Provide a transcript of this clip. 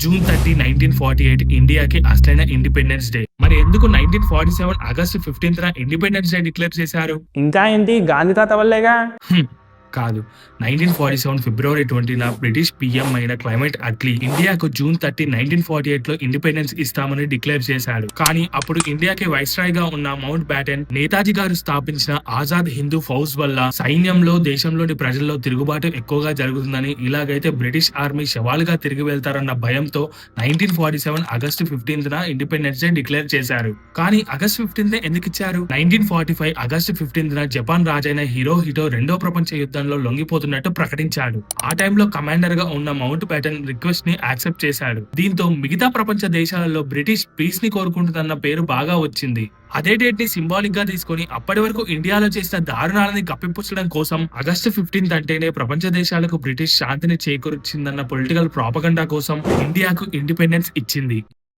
June 30, 1948 ఇండియాకి అసలైన independence day. మరి ఎందుకు 1947 ఆగస్టు 15న ఇండిపెండెన్స్ డే డిక్లేర్ చేశారు? ఇంకా ఏంటి గాంధీ తాత వల్లేగా. హ్మ్. కాదు. 1947 ఫిబ్రవరి 20న బ్రిటిష్ పీఎం అయిన క్లైమెంట్ అట్లీ ఇండియాకు జూన్ 30, 1948లో ఇండిపెండెన్స్ ఇస్తామని డిక్లేర్ చేశాడు. కానీ అప్పుడు ఇండియాకి వైస్రాయ్ గా ఉన్న మౌంట్ బ్యాటన్ నేతాజీ గారు స్థాపించిన ఆజాద్ హిందూ ఫౌజ్ వల్ల సైన్యంలో దేశంలోని ప్రజల్లో తిరుగుబాటు ఎక్కువగా జరుగుతుందని, ఇలాగైతే బ్రిటిష్ ఆర్మీ శవాలుగా తిరిగి వెళ్తారన్న భయంతో 1947 ఆగస్టు 15న ఇండిపెండెన్స్ డే డిక్లేర్ చేశారు. కానీ ఆగస్టు 15న ఎందుకు ఇచ్చారు? 1945 ఆగస్టు 15న జపాన్ రాజైన హిరోహిటో రెండో ప్రపంచ యుద్ధంలో లొంగిపోతున్నట్టు ప్రకటించాడు. ఆ టైంలో కమాండర్ గా ఉన్న మౌంట్ బ్యాటన్ రిక్వెస్ట్ ని యాక్సెప్ట్ చేశాడు. దీంతో మిగతా ప్రపంచ దేశాలలో బ్రిటిష్ పీస్ ని కోరుకుంటుందన్న పేరు బాగా వచ్చింది. అదే డేట్ ని సింబాలిక్ గా తీసుకొని అప్పటి వరకు ఇండియాలో చేసిన దారుణాలని కప్పిపుచ్చడం కోసం ఆగస్టు 15 అంటేనే ప్రపంచ దేశాలకు బ్రిటిష్ శాంతిని చేకూర్చిందన్న పొలిటికల్ ప్రాపగండా కోసం ఇండియాకు ఇండిపెండెన్స్ ఇచ్చింది.